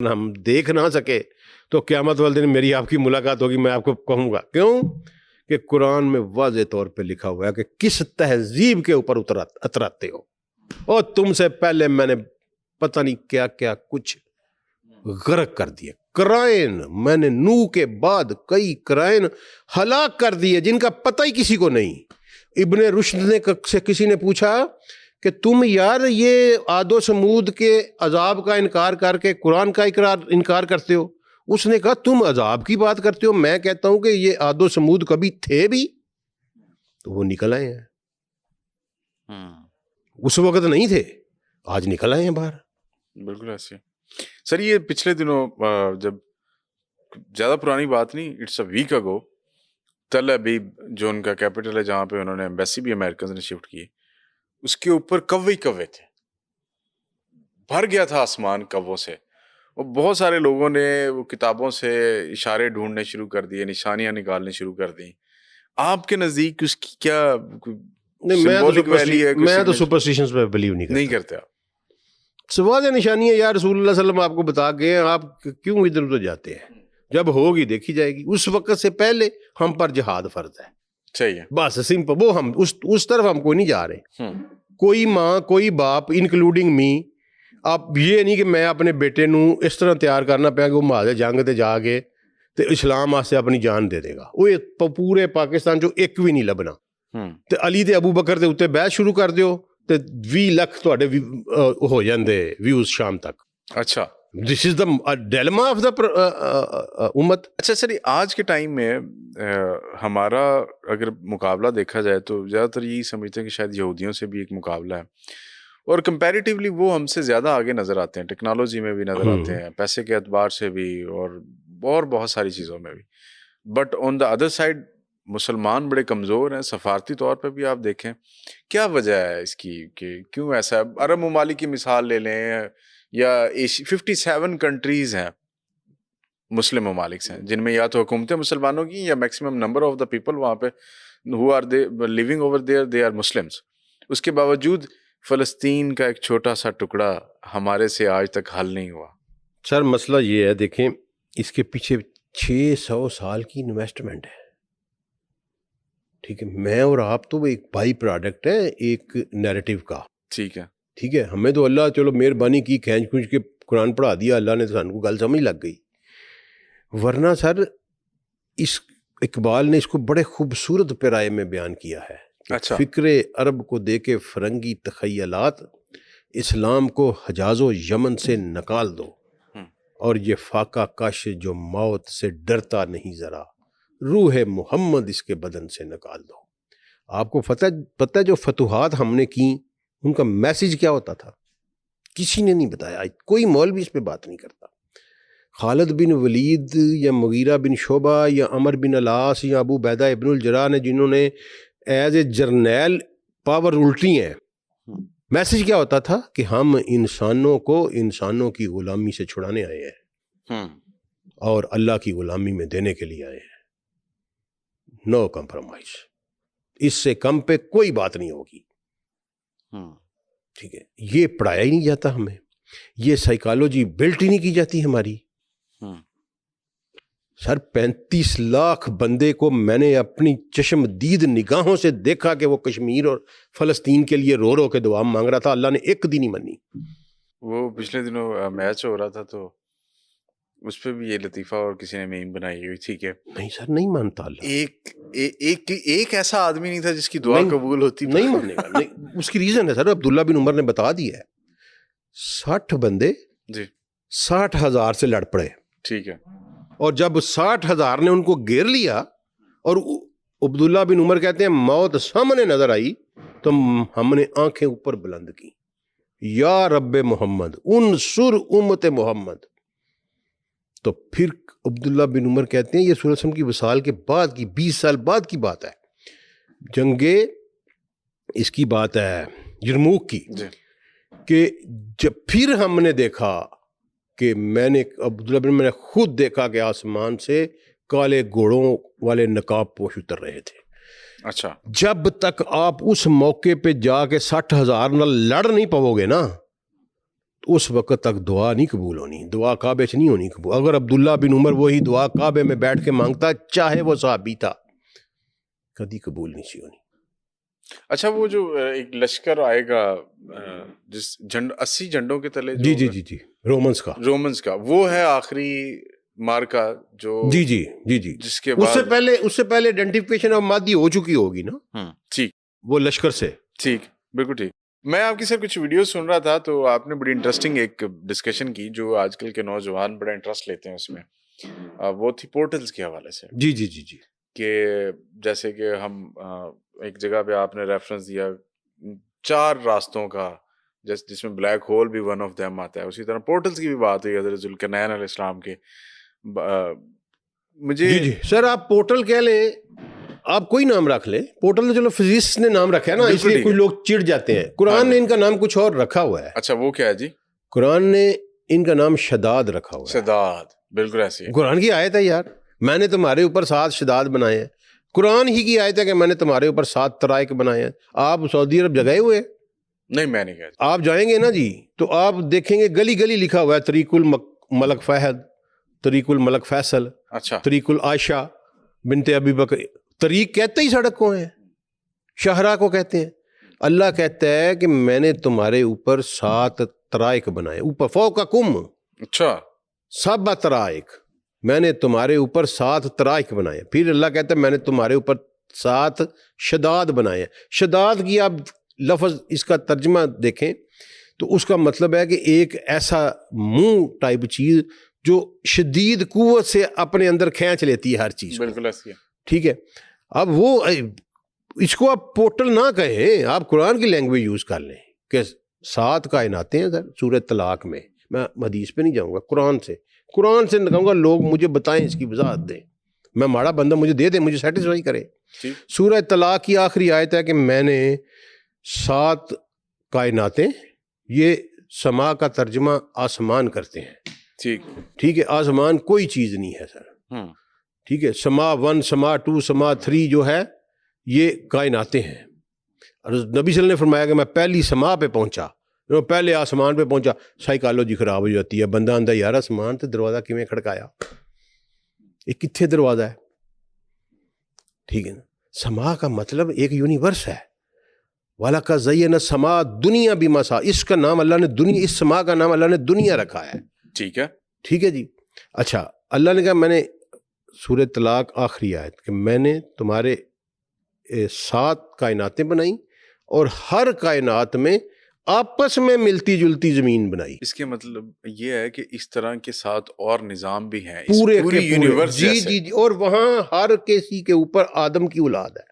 ہم دیکھ نہ سکے تو قیامت والے دن میری آپ کی ملاقات ہوگی، میں آپ کو کہوں گا کیوں کہ قرآن میں واضح طور پہ لکھا ہوا ہے کہ کس تہذیب کے اوپر اتراتے ہو، اور تم سے پہلے میں نے پتہ نہیں کیا کیا کچھ غرق کر دیے کرائن، میں نے نوح کے بعد کئی کرائن ہلاک کر دیے جن کا پتہ ہی کسی کو نہیں۔ ابن رشد نے سے کسی نے پوچھا کہ تم یار یہ عاد و سمود کے عذاب کا انکار کر کے قرآن کا انکار کرتے ہو؟ اس نے کہا تم عذاب کی بات کرتے ہو، میں کہتا ہوں کہ یہ عاد و سمود کبھی تھے بھی، تو وہ نکل آئے ہیں، اس وقت نہیں تھے، آج نکل آئے ہیں باہر۔ بالکل ایسے سر، یہ پچھلے دنوں جب زیادہ پرانی بات نہیں، اٹس اے ویک اگو، تل ابیب جو ان کا کیپٹل ہے جہاں پہ انہوں نے ایمبیسی بھی امریکنز نے شفٹ کی، اس کے اوپر کوے تھے، بھر گیا تھا آسمان کووں سے، اور بہت سارے لوگوں نے وہ کتابوں سے اشارے ڈھونڈنے شروع کر دیے، نشانیاں نکالنے شروع کر دیں۔ آپ کے نزدیک اس کی کیا سمبولک ویلی ہے؟ میں تو سپرسٹیشنز پہ بلیو نہیں کرتے آپ؟ سوال نشانی ہے یا رسول اللہ صلی اللہ علیہ وسلم آپ کو بتا گئے ہیں، آپ کیوں ادھر ادھر جاتے ہیں؟ جب ہوگی دیکھی جائے گی، اس وقت سے پہلے ہم پر جہاد فرض ہے، صحیح ہے، بس سمپل۔ وہ ہم اس طرف ہم کوئی نہیں جا رہے، کوئی ماں کوئی باپ انکلوڈنگ می۔ آپ یہ نہیں کہ میں اپنے بیٹے نو اس طرح تیار کرنا پیا کہ وہ مہاجر جنگ تے جا کے تے اسلام واسطے اپنی جان دے دے گا، وہ پورے پاکستان چوں ایک بھی نہیں لبنا، تے علی تے ابو بکر دے اوتے بحث شروع کر دیو تے 20 لاکھ تواڈے ہو جاندے ویوز شام تک۔ اچھا، دس از دا ڈیلما آف دا امت۔ اچھا سر، آج کے ٹائم میں ہمارا اگر مقابلہ دیکھا جائے تو زیادہ تر یہی سمجھتے ہیں کہ شاید یہودیوں سے بھی ایک مقابلہ ہے، اور کمپیریٹیولی وہ ہم سے زیادہ آگے نظر آتے ہیں، ٹیکنالوجی میں بھی نظر آتے ہیں، پیسے کے اعتبار سے بھی، اور بہت ساری چیزوں میں بھی۔ But on the other side مسلمان بڑے کمزور ہیں، سفارتی طور پہ بھی آپ دیکھیں۔ کیا وجہ ہے اس کی کہ کیوں ایسا ہے؟ عرب ممالک کی مثال لے لیں، یا 57 کنٹریز ہیں مسلم ممالک سے جن میں یا تو حکومتیں مسلمانوں کی یا maximum number of the people وہاں پہ who are they living over there they are Muslims۔ اس کے باوجود فلسطین کا ایک چھوٹا سا ٹکڑا ہمارے سے آج تک حل نہیں ہوا۔ سر مسئلہ یہ ہے، دیکھیں اس کے پیچھے 600 سال کی انویسٹمنٹ ہے، ٹھیک ہے؟ میں اور آپ تو ایک بائی پروڈکٹ ہے ایک نیریٹو کا، ٹھیک ہے، ہمیں تو اللہ چلو مہربانی کی، کھینچ کھینچ کے قرآن پڑھا دیا اللہ نے، تو سان کو گل سمجھ لگ گئی، ورنہ سر اس اقبال نے اس کو بڑے خوبصورت پیرائے میں بیان کیا ہے۔ اچھا، فکر عرب کو دے کے فرنگی تخیلات، اسلام کو حجاز و یمن سے نکال دو، اور یہ فاقہ کش جو موت سے ڈرتا نہیں ذرا، روح محمد اس کے بدن سے نکال دو۔ آپ کو پتہ جو فتوحات ہم نے کی ان کا میسج کیا ہوتا تھا؟ کسی نے نہیں بتایا، کوئی مولوی اس پہ بات نہیں کرتا۔ خالد بن ولید یا مغیرہ بن شعبہ یا عمر بن العاص یا ابو عبیدہ ابن الجراح نے، جنہوں نے ایز اے جرنیل پاور الٹی ہیں، میسج کیا ہوتا تھا کہ ہم انسانوں کو انسانوں کی غلامی سے چھڑانے آئے ہیں اور اللہ کی غلامی میں دینے کے لیے آئے ہیں، نو کمپرومائز، اس سے کم پہ کوئی بات نہیں ہوگی، ٹھیک ہے؟ یہ پڑھایا ہی نہیں جاتا ہمیں، یہ سائیکالوجی بلٹ ہی نہیں کی جاتی ہماری۔ سر 35 لاکھ بندے کو میں نے اپنی چشم دید نگاہوں سے دیکھا کہ وہ کشمیر اور فلسطین کے لیے رو رو کے دعا مانگ رہا تھا، اللہ نے ایک دن ہی منی۔ وہ پچھلے دنوں میچ ہو رہا تھا تو اس پہ بھی یہ لطیفہ اور کسی نے میم بنائی ہوئی تھی کہ نہیں سر، نہیں مانتا اللہ، ایک ایسا آدمی نہیں تھا جس کی دعا قبول ہوتی، نہیں ماننے گا، نہیں۔ اس کی ریزن ہے سر، عبداللہ بن عمر نے بتا دیا ہے، 60 بندے جی 60,000 سے لڑ پڑے، ٹھیک ہے، اور جب 60,000 نے ان کو گھیر لیا اور عبداللہ بن عمر کہتے ہیں موت سامنے نظر آئی تو ہم نے آنکھیں اوپر بلند کی، یا رب محمد انصر امت محمد۔ تو پھر عبداللہ بن عمر کہتے ہیں یہ صلی اللہ علیہ وسلم کی وصال کے بعد کی 20 سال بعد کی بات ہے، جنگے اس کی بات ہے یرموک کی، کہ جب پھر ہم نے دیکھا کہ میں نے عبداللہ بن عمر نے خود دیکھا کہ آسمان سے کالے گھوڑوں والے نقاب پوش اتر رہے تھے۔ اچھا، جب تک آپ اس موقع پہ جا کے 60,000 نہ لڑ نہیں پاؤ گے نا، تو اس وقت تک دعا نہیں قبول ہونی, دعا کعبے سے نہیں ہونی قبول. اگر عبداللہ بن عمر وہی دعا کعبے میں بیٹھ کے مانگتا چاہے وہ صحابی تھا, کبھی قبول نہیں سی ہونی. اچھا وہ جو ایک لشکر آئے گا جس 80 جھنڈوں کے تلے, جی جی جی جی, رومنس کا وہ ہے آخری مارکا جو, جی جی جی جی, جس کے اس سے پہلے آئیڈینٹیفیکیشن آف مادی ہو چکی ہوگی نا. ٹھیک, وہ لشکر سے. ٹھیک, بالکل ٹھیک. میں آپ کی سر کچھ ویڈیوز سن رہا تھا تو آپ نے بڑی انٹرسٹنگ ایک ڈسکشن کی جو آج کل کے نوجوان بڑا انٹرسٹ لیتے ہیں اس میں, وہ تھی پورٹلز کے حوالے سے. جی جی جی جی, کہ جیسے کہ ہم ایک جگہ پہ آپ نے ریفرنس دیا 4 راستوں کا, جس میں بلیک ہول بھی ون آف دیم آتا ہے. اسی طرح پورٹلز کی بھی بات ہوئی حضرت ذوالقرنین علیہ السلام کے. مجھے جی جی سر, آپ پورٹل کہہ لیں, آپ کوئی نام رکھ لیں, پورٹل تو چلو فزسٹ نے نام رکھا ہے نا, اس لیے کچھ لوگ چڑ جاتے ہیں. قرآن نے ان کا نام کچھ اور رکھا ہوا ہے. اچھا وہ کیا ہے جی؟ قرآن نے ان کا نام شداد رکھا ہوا ہے. شداد, بالکل ایسی ہے. قرآن کی آیت ہے یار, میں نے تمہارے اوپر 7 شداد بنائے ہیں. قرآن ہی کی آیت ہے کہ میں نے تمہارے اوپر 7 طرائق بنائے ہیں. آپ سعودی عرب جگائے ہوئے؟ نہیں, میں نہیں گیا. آپ جائیں گے نا جی تو آپ دیکھیں گے گلی گلی لکھا ہوا ہے طریق الملک فہد, طریق الملک فیصل, اچھا, طریق العائشہ بنت ابی بکر. طریق کہتے ہی سڑک کو ہیں, شاہراہ کو کہتے ہیں. اللہ کہتا ہے کہ میں نے تمہارے اوپر 7 طرائق بنائے, اوپر فوقکم. اچھا, 7 طرائق, میں نے تمہارے اوپر 7 طرائق بنائے. پھر اللہ کہتا ہے میں نے تمہارے اوپر 7 شداد بنائے. شداد کی آپ لفظ اس کا ترجمہ دیکھیں تو اس کا مطلب ہے کہ ایک ایسا منہ ٹائپ چیز جو شدید قوت سے اپنے اندر کھینچ لیتی ہے ہر چیز. بالکل ایسی ہے. ٹھیک ہے, اب وہ اس کو آپ پورٹل نہ کہیں, آپ قرآن کی لینگویج یوز کر لیں کہ 7 کائناتیں ہیں سر سورہ طلاق میں. میں حدیث پہ نہیں جاؤں گا, قرآن سے کہوں گا لوگ مجھے بتائیں, اس کی وضاحت دیں. میں ماڑا بندہ, مجھے دے دیں, مجھے سیٹسفائی کرے. سورہ طلاق کی آخری آیت ہے کہ میں نے 7 کائناتیں, یہ سما کا ترجمہ آسمان کرتے ہیں. ٹھیک ہے, آسمان کوئی چیز نہیں ہے سر. ٹھیک ہے, سما 1 سما 2 سما 3 جو ہے یہ کائناتیں ہیں. اور نبی صلی اللہ علیہ وسلم نے فرمایا کہ میں پہلی سما پہ پہنچا, پہلے آسمان پہ پہنچا. سائیکالوجی خراب ہو جاتی ہے, بندہ آندہ یار آسمان تے دروازہ کیویں کھڑکایا, یہ کتنے دروازہ ہے. ٹھیک ہے نا, سما کا مطلب ایک یونیورس ہے. والا کا زین سما دنیا بمسا, اس کا نام اللہ نے دنیا, اس سما کا نام اللہ نے دنیا رکھا ہے. ٹھیک ہے, ٹھیک ہے جی. اچھا, اللہ نے کہا میں نے سورہ طلاق آخری آیت کہ میں نے تمہارے 7 کائناتیں بنائیں اور ہر کائنات میں آپس میں ملتی جلتی زمین بنائی. اس کے مطلب یہ ہے کہ اس طرح کے 7 اور نظام بھی ہیں پورے پوری یونیورس. جی جی جی, اور وہاں ہر کسی کے اوپر آدم کی اولاد ہے.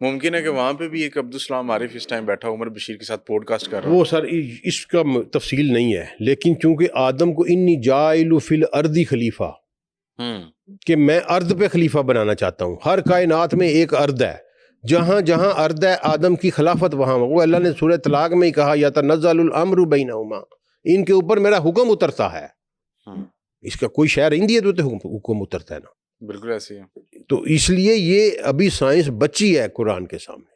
ممکن ہے کہ وہاں پہ بھی ایک عبدالسلام عارف اس ٹائم بیٹھا عمر بشیر کے ساتھ پوڈ کاسٹ کر رہا ہے. وہ سر اس کا تفصیل نہیں ہے, لیکن چونکہ آدم کو انی جائل فی الارض خلیفہ, کہ میں ارض پہ خلیفہ بنانا چاہتا ہوں. ہر کائنات میں ایک ارض ہے, جہاں جہاں ارض ہے آدم کی خلافت وہاں. وہ اللہ نے سورہ طلاق میں ہی کہا یتنزل الامر بینہما, ان کے اوپر میرا حکم اترتا ہے. اس کا کوئی شہر رہندی ہے تو حکم اترتا ہے نا. بالکل ایسی ہے. تو اس لیے یہ ابھی سائنس بچی ہے قرآن کے سامنے,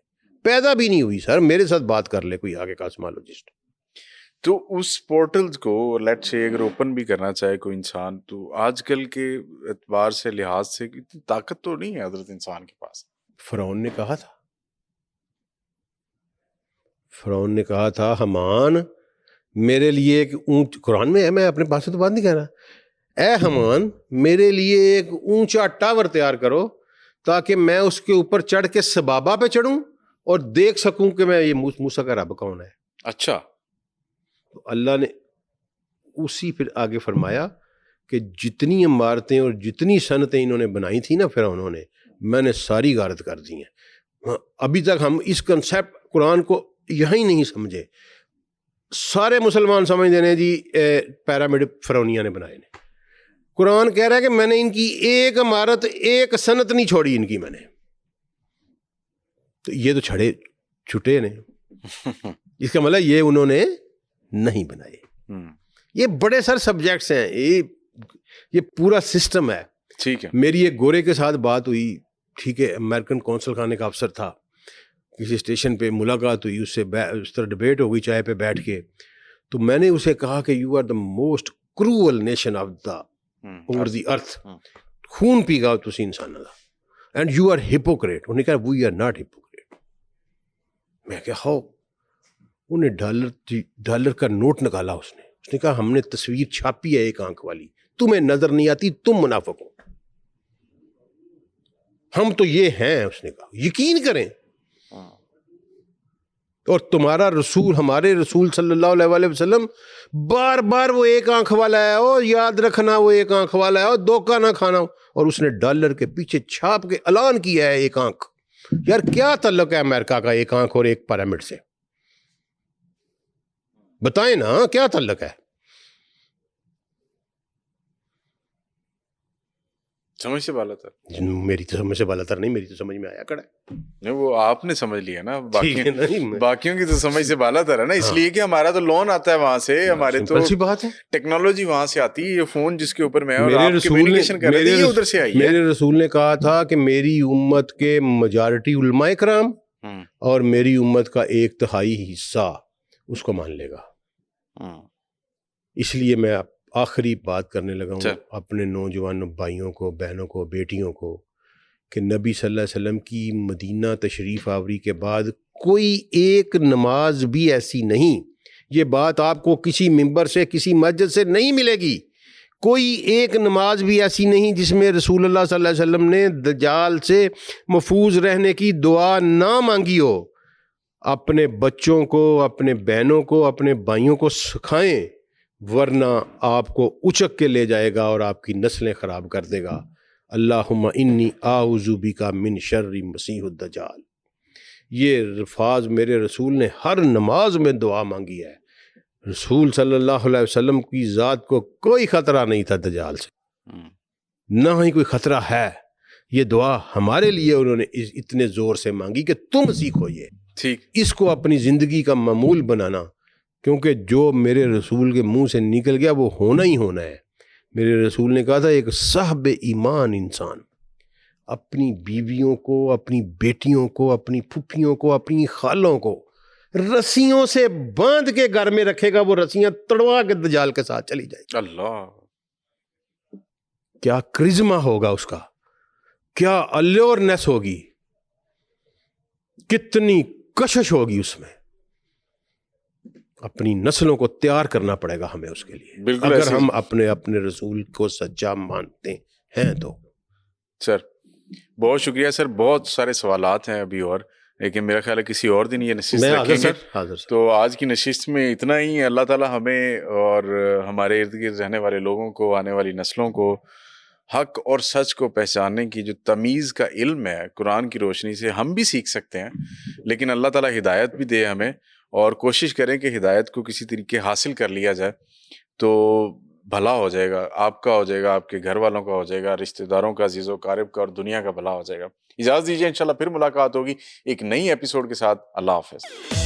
پیدا بھی نہیں ہوئی. سر میرے ساتھ بات کر لے کوئی آگے کاسمالوجسٹ. تو اس پورٹلز کو لیٹ سے اگر اوپن بھی کرنا چاہے کوئی انسان, تو آج کل کے اعتبار سے لحاظ سے اتنی طاقت تو نہیں ہے حضرت انسان کے پاس. فرعون نے کہا تھا حمان میرے لیے ایک اونچ, قرآن میں ہے, میں اپنے پاس سے تو بات نہیں کہہ رہا, اے حمان میرے لیے ایک اونچا ٹاور تیار کرو تاکہ میں اس کے اوپر چڑھ کے سبابا پہ چڑھوں اور دیکھ سکوں کہ میں یہ موسیٰ کا رب کون ہے. اچھا, تو اللہ نے اسی پھر آگے فرمایا کہ جتنی عمارتیں اور جتنی صنعتیں انہوں نے بنائی تھی نا فرعونوں نے, میں نے ساری غارت کر دی ہیں. ابھی تک ہم اس کنسیپٹ قرآن کو یہی نہیں سمجھے. سارے مسلمان سمجھتے ہیں جی پیرامڈ فرعونیہ نے بنائے نے. قرآن کہہ رہا ہے کہ میں نے ان کی ایک عمارت, ایک صنعت نہیں چھوڑی ان کی میں نے. تو یہ تو چھٹے نے, اس کا مطلب یہ انہوں نے نہیں بنائے. یہ بڑے سر سبجیکٹس ہیں, یہ پورا سسٹم ہے. ٹھیک ہے, میری ایک گورے کے ساتھ بات ہوئی, ٹھیک ہے, امریکن کونسل خانے کا افسر تھا, کسی اسٹیشن پہ ملاقات ہوئی, اس سے اس طرح ڈبیٹ ہو گئی چائے پہ بیٹھ کے. تو میں نے اسے کہا کہ you are the most cruel nation of the over the earth, خون پی گا تسی انسانوں کا, اینڈ یو آر ہپوکریٹ. انہوں نے کہا وی آر ناٹ ہپوکریٹ. میں کہا ہاؤ؟ انہیں ڈالر کا نوٹ نکالا اس نے کہا ہم نے تصویر چھاپی ہے ایک آنکھ والی, تمہیں نظر نہیں آتی, تم منافق ہو, ہم تو یہ ہیں. اس نے کہا یقین کریں, اور تمہارا رسول, ہمارے رسول صلی اللہ علیہ وآلہ وسلم بار بار وہ ایک آنکھ والا ہے, اور یاد رکھنا وہ ایک آنکھ والا ہے, اور دھوکہ نہ کھانا. اور اس نے ڈالر کے پیچھے چھاپ کے اعلان کیا ہے ایک آنکھ. یار کیا تعلق ہے امریکہ کا ایک آنکھ اور ایک پیرامڈ سے؟ بتائیں نا کیا تعلق ہے؟ سمجھ سے بالا تر. میری تو سمجھ سے بالا تر نہیں, میری تو سمجھ میں آیا کڑا ہے. وہ آپ نے سمجھ لیا نا, باقیوں کی تو سمجھ سے بالا تر ہے نا, اس لیے کہ ہمارا تو لون آتا ہے وہاں سے, ہمارے تو بات ہے ٹیکنالوجی وہاں سے آتی ہے, یہ فون جس کے اوپر میں اور آپ کمیونیکیشن کر رہے ہیں یہ ادھر سے آئی ہے. میرے رسول نے کہا تھا کہ میری امت کے میجارٹی علماء کرام اور میری امت کا 1/3 حصہ اس کو مان لے گا. اس لیے میں آخری بات کرنے لگا ہوں اپنے نوجوان بھائیوں کو, بہنوں کو, بیٹیوں کو, کہ نبی صلی اللہ علیہ وسلم کی مدینہ تشریف آوری کے بعد کوئی ایک نماز بھی ایسی نہیں, یہ بات آپ کو کسی ممبر سے, کسی مسجد سے نہیں ملے گی, کوئی ایک نماز بھی ایسی نہیں جس میں رسول اللہ صلی اللہ علیہ وسلم نے دجال سے محفوظ رہنے کی دعا نہ مانگی ہو. اپنے بچوں کو, اپنے بہنوں کو, اپنے بھائیوں کو سکھائیں, ورنہ آپ کو اچک کے لے جائے گا اور آپ کی نسلیں خراب کر دے گا. اللہم انی اعوذ بک من شر مسیح الدجال. یہ الفاظ میرے رسول نے ہر نماز میں دعا مانگی ہے. رسول صلی اللہ علیہ وسلم کی ذات کو کوئی خطرہ نہیں تھا دجال سے, نہ ہی کوئی خطرہ ہے. یہ دعا ہمارے لیے انہوں نے اتنے زور سے مانگی کہ تم سیکھو یہ, ٹھیک, اس کو اپنی زندگی کا معمول بنانا, کیونکہ جو میرے رسول کے منہ سے نکل گیا وہ ہونا ہی ہونا ہے. میرے رسول نے کہا تھا ایک صاحب ایمان انسان اپنی بیویوں کو, اپنی بیٹیوں کو, اپنی پھپھیوں کو, اپنی خالوں کو رسیوں سے باندھ کے گھر میں رکھے گا, وہ رسیاں تڑوا کے دجال کے ساتھ چلی جائے گی. اللہ, کیا کرزما ہوگا اس کا, کیا الورنس ہوگی, کتنی کشش ہوگی اس میں. اپنی نسلوں کو تیار کرنا پڑے گا ہمیں اس کے لیے, اگر ہم اپنے رسول کو سچا مانتے ہیں تو. سر بہت شکریہ سر, بہت سارے سوالات ہیں ابھی اور, لیکن میرا خیال ہے کسی اور دن یہ نشست رکھیں گے. تو آج کی نشست میں اتنا ہی. اللہ تعالیٰ ہمیں اور ہمارے ارد گرد رہنے والے لوگوں کو, آنے والی نسلوں کو حق اور سچ کو پہچاننے کی جو تمیز کا علم ہے قرآن کی روشنی سے ہم بھی سیکھ سکتے ہیں, لیکن اللہ تعالیٰ ہدایت بھی دے ہمیں, اور کوشش کریں کہ ہدایت کو کسی طریقے حاصل کر لیا جائے تو بھلا ہو جائے گا, آپ کا ہو جائے گا, آپ کے گھر والوں کا ہو جائے گا, رشتہ داروں کا, عزیز و اقارب کا, اور دنیا کا بھلا ہو جائے گا. اجازت دیجیے, انشاءاللہ پھر ملاقات ہوگی ایک نئی ایپیسوڈ کے ساتھ. اللہ حافظ.